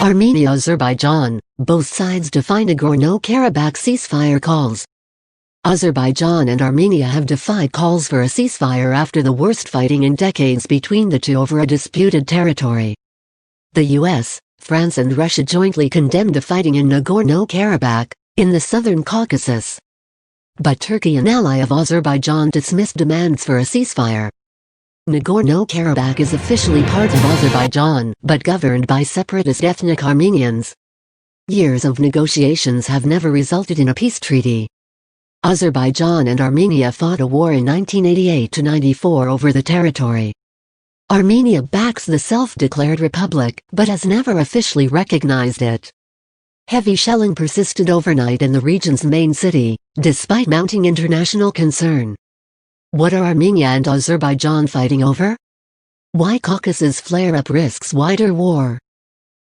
Armenia-Azerbaijan, both sides defy Nagorno-Karabakh ceasefire calls. Azerbaijan and Armenia have defied calls for a ceasefire after the worst fighting in decades between the two over a disputed territory. The US, France and Russia jointly condemned the fighting in Nagorno-Karabakh, in the southern Caucasus. But Turkey, an ally of Azerbaijan, dismissed demands for a ceasefire. Nagorno-Karabakh is officially part of Azerbaijan, but governed by separatist ethnic Armenians. Years of negotiations have never resulted in a peace treaty. Azerbaijan and Armenia fought a war in 1988–94 over the territory. Armenia backs the self-declared republic, but has never officially recognized it. Heavy shelling persisted overnight in the region's main city, despite mounting international concern. What are Armenia and Azerbaijan fighting over? Why Caucasus flare-up risks wider war?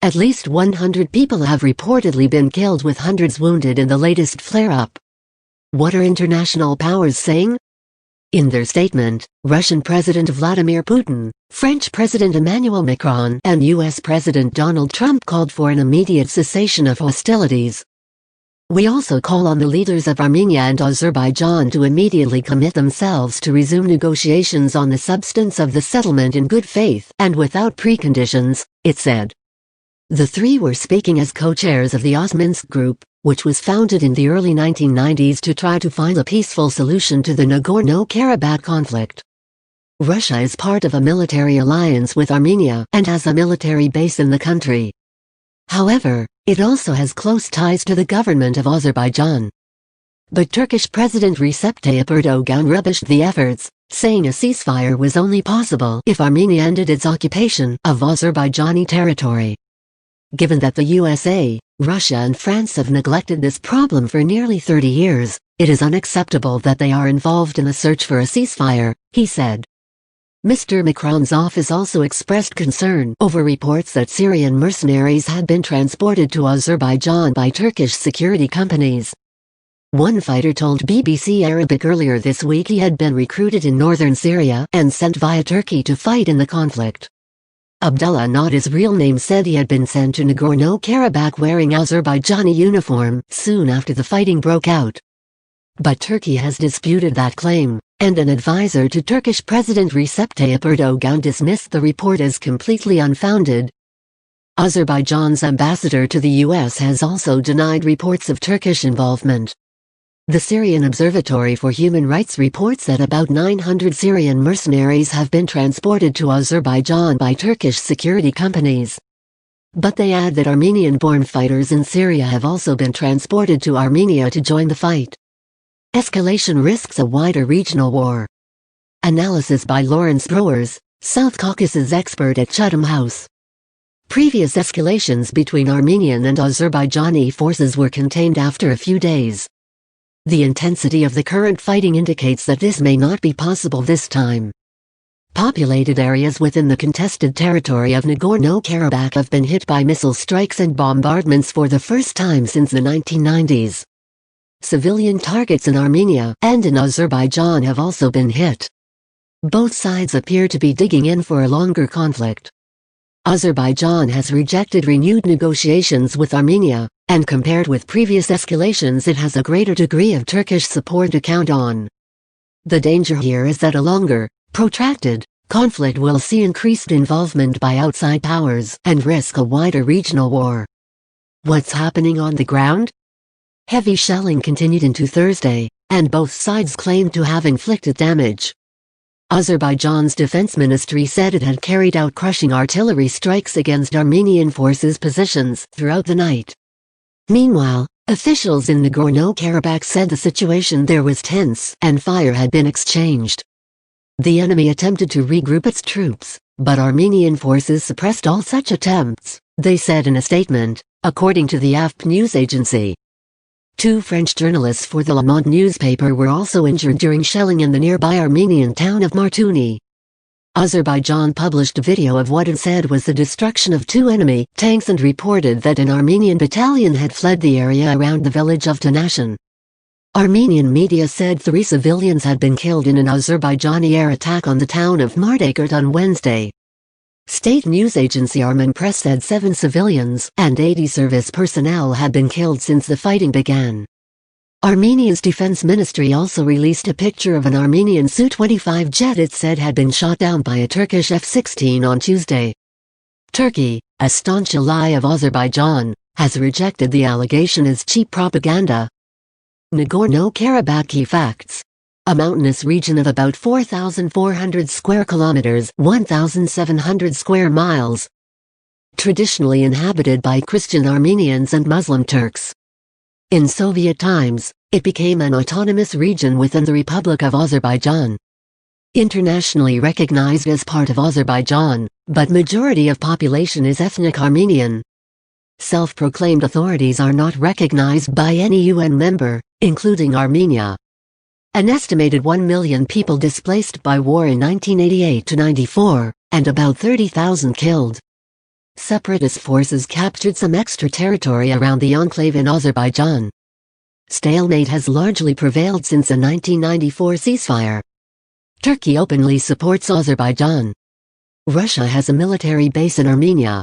At least 100 people have reportedly been killed with hundreds wounded in the latest flare-up. What are international powers saying? In their statement, Russian President Vladimir Putin, French President Emmanuel Macron and US President Donald Trump called for an immediate cessation of hostilities. We also call on the leaders of Armenia and Azerbaijan to immediately commit themselves to resume negotiations on the substance of the settlement in good faith and without preconditions, it said. The three were speaking as co-chairs of the Minsk Group, which was founded in the early 1990s to try to find a peaceful solution to the Nagorno-Karabakh conflict. Russia is part of a military alliance with Armenia and has a military base in the country. However, it also has close ties to the government of Azerbaijan. But Turkish President Recep Tayyip Erdogan rubbished the efforts, saying a ceasefire was only possible if Armenia ended its occupation of Azerbaijani territory. Given that the USA, Russia and France have neglected this problem for nearly 30 years, it is unacceptable that they are involved in the search for a ceasefire, he said. Mr. Macron's office also expressed concern over reports that Syrian mercenaries had been transported to Azerbaijan by Turkish security companies. One fighter told BBC Arabic earlier this week he had been recruited in northern Syria and sent via Turkey to fight in the conflict. Abdullah, not his real name, said he had been sent to Nagorno-Karabakh wearing Azerbaijani uniform soon after the fighting broke out. But Turkey has disputed that claim, and an advisor to Turkish President Recep Tayyip Erdogan dismissed the report as completely unfounded. Azerbaijan's ambassador to the US has also denied reports of Turkish involvement. The Syrian Observatory for Human Rights reports that about 900 Syrian mercenaries have been transported to Azerbaijan by Turkish security companies. But they add that Armenian-born fighters in Syria have also been transported to Armenia to join the fight. Escalation risks a wider regional war. Analysis by Lawrence Browers, South Caucasus expert at Chatham House. Previous escalations between Armenian and Azerbaijani forces were contained after a few days. The intensity of the current fighting indicates that this may not be possible this time. Populated areas within the contested territory of Nagorno-Karabakh have been hit by missile strikes and bombardments for the first time since the 1990s. Civilian targets in Armenia and in Azerbaijan have also been hit. Both sides appear to be digging in for a longer conflict. Azerbaijan has rejected renewed negotiations with Armenia, and compared with previous escalations it has a greater degree of Turkish support to count on. The danger here is that a longer, protracted, conflict will see increased involvement by outside powers and risk a wider regional war. What's happening on the ground? Heavy shelling continued into Thursday, and both sides claimed to have inflicted damage. Azerbaijan's defense ministry said it had carried out crushing artillery strikes against Armenian forces' positions throughout the night. Meanwhile, officials in Nagorno-Karabakh said the situation there was tense and fire had been exchanged. The enemy attempted to regroup its troops, but Armenian forces suppressed all such attempts, they said in a statement, according to the AFP news agency. Two French journalists for the Le Monde newspaper were also injured during shelling in the nearby Armenian town of Martuni. Azerbaijan published a video of what it said was the destruction of two enemy tanks and reported that an Armenian battalion had fled the area around the village of Tanashan. Armenian media said 3 civilians had been killed in an Azerbaijani air attack on the town of Mardakert on Wednesday. State news agency Armen Press said 7 civilians and 80 service personnel had been killed since the fighting began. Armenia's defense ministry also released a picture of an Armenian Su-25 jet it said had been shot down by a Turkish F-16 on Tuesday. Turkey, a staunch ally of Azerbaijan, has rejected the allegation as cheap propaganda. Nagorno-Karabakh key facts. A mountainous region of about 4,400 square kilometers, 1,700 square miles. Traditionally inhabited by Christian Armenians and Muslim Turks. In Soviet times, it became an autonomous region within the Republic of Azerbaijan. Internationally recognized as part of Azerbaijan, but majority of population is ethnic Armenian. Self-proclaimed authorities are not recognized by any UN member, including Armenia. An estimated 1 million people displaced by war in 1988-94, and about 30,000 killed. Separatist forces captured some extra territory around the enclave in Azerbaijan. Stalemate has largely prevailed since a 1994 ceasefire. Turkey openly supports Azerbaijan. Russia has a military base in Armenia.